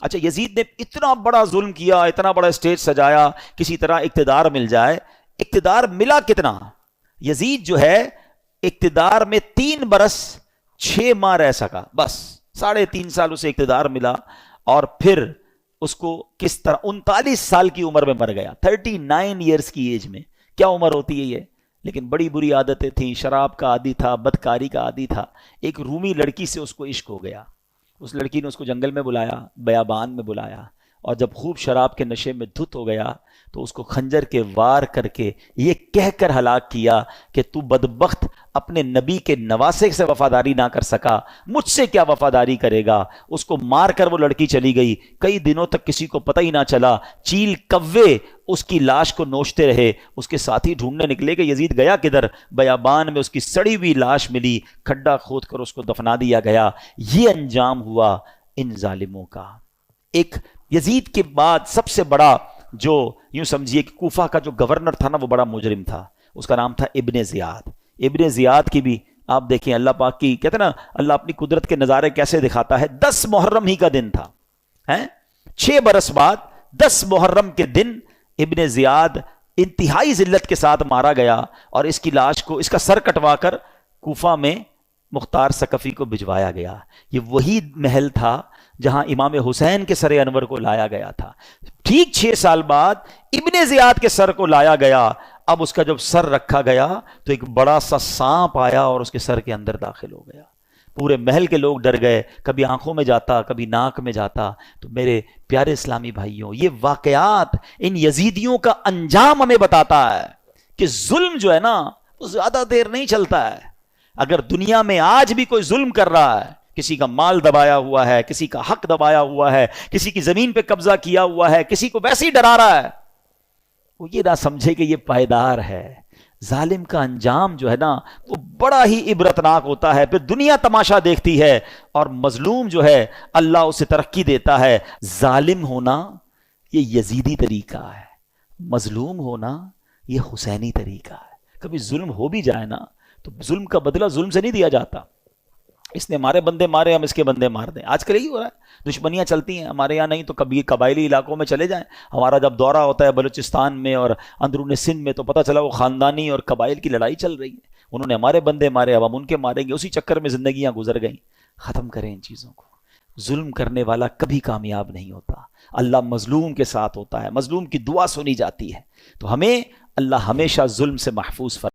اچھا یزید نے اتنا بڑا ظلم کیا، اتنا بڑا اسٹیج سجایا، کسی طرح اقتدار مل جائے. اقتدار ملا کتنا؟ یزید جو ہے اقتدار میں 3 برس 6 ماہ رہ سکا، بس 3.5 سال اسے اقتدار ملا، اور پھر اس کو کس طرح 39 سال کی عمر میں مر گیا، 39 ایئرس کی ایج میں. کیا عمر ہوتی ہے یہ؟ لیکن بڑی بری عادتیں تھیں، شراب کا عادی تھا، بدکاری کا عادی تھا. ایک رومی لڑکی سے اس کو عشق ہو گیا. اس لڑکی نے اس کو جنگل میں بلایا، بیابان میں بلایا، اور جب خوب شراب کے نشے میں دھت ہو گیا تو اس کو خنجر کے وار کر کے یہ کہہ کر ہلاک کیا کہ تو بدبخت اپنے نبی کے نواسے سے وفاداری نہ کر سکا، مجھ سے کیا وفاداری کرے گا. اس کو مار کر وہ لڑکی چلی گئی. کئی دنوں تک کسی کو پتہ ہی نہ چلا. چیل کوے اس کی لاش کو نوچتے رہے. اس کے ساتھی ڈھونڈنے نکلے کہ یزید گیا کدھر. بیابان میں اس کی سڑی ہوئی لاش ملی، کھڈا کھود کر اس کو دفنا دیا گیا. یہ انجام ہوا ان ظالموں کا. ایک یزید کے بعد سب سے بڑا جو یوں سمجھیے کہ کوفہ کا جو گورنر تھا نا، وہ بڑا مجرم تھا. اس کا نام تھا ابن زیاد. ابن زیاد کی بھی آپ دیکھیں، اللہ پاک کی کہتے ہیں نا، اللہ اپنی قدرت کے نظارے کیسے دکھاتا ہے. 10 محرم ہی کا دن تھا، 6 برس بعد 10 محرم کے دن ابن زیاد انتہائی ذلت کے ساتھ مارا گیا، اور اس کی لاش کو، اس کا سر کٹوا کر کوفہ میں مختار ثقفی کو بھجوایا گیا. یہ وہی محل تھا جہاں امام حسین کے سر انور کو لایا گیا تھا. ٹھیک 6 سال بعد ابن زیاد کے سر کو لایا گیا. اب اس کا جب سر رکھا گیا تو ایک بڑا سا سانپ آیا اور اس کے سر کے اندر داخل ہو گیا. پورے محل کے لوگ ڈر گئے، کبھی آنکھوں میں جاتا، کبھی ناک میں جاتا. تو میرے پیارے اسلامی بھائیوں، یہ واقعات ان یزیدیوں کا انجام ہمیں بتاتا ہے کہ ظلم جو ہے نا، وہ زیادہ دیر نہیں چلتا ہے. اگر دنیا میں آج بھی کوئی ظلم کر رہا ہے، کسی کا مال دبایا ہوا ہے، کسی کا حق دبایا ہوا ہے، کسی کی زمین پہ قبضہ کیا ہوا ہے، کسی کو ویسے ہی ڈرا رہا ہے، وہ یہ نہ سمجھے کہ یہ پائیدار ہے. ظالم کا انجام جو ہے نا، وہ بڑا ہی عبرتناک ہوتا ہے. پھر دنیا تماشا دیکھتی ہے، اور مظلوم جو ہے اللہ اسے ترقی دیتا ہے. ظالم ہونا یہ یزیدی طریقہ ہے، مظلوم ہونا یہ حسینی طریقہ ہے. کبھی ظلم ہو بھی جائے نا، تو ظلم کا بدلہ ظلم سے نہیں دیا جاتا. اس نے ہمارے بندے مارے، ہم اس کے بندے مار دیں. آج کل یہی ہو رہا ہے، دشمنیاں چلتی ہیں. ہمارے یہاں نہیں تو کبھی قبائلی علاقوں میں چلے جائیں. ہمارا جب دورہ ہوتا ہے بلوچستان میں اور اندرون سندھ میں، تو پتہ چلا وہ خاندانی اور قبائل کی لڑائی چل رہی ہے. انہوں نے ہمارے بندے مارے، اب ہم ان کے ماریں گے. اسی چکر میں زندگیاں گزر گئیں. ختم کریں ان چیزوں کو. ظلم کرنے والا کبھی کامیاب نہیں ہوتا. اللہ مظلوم کے ساتھ ہوتا ہے، مظلوم کی دعا سنی جاتی ہے. تو ہمیں اللہ ہمیشہ ظلم سے محفوظ فرمائے.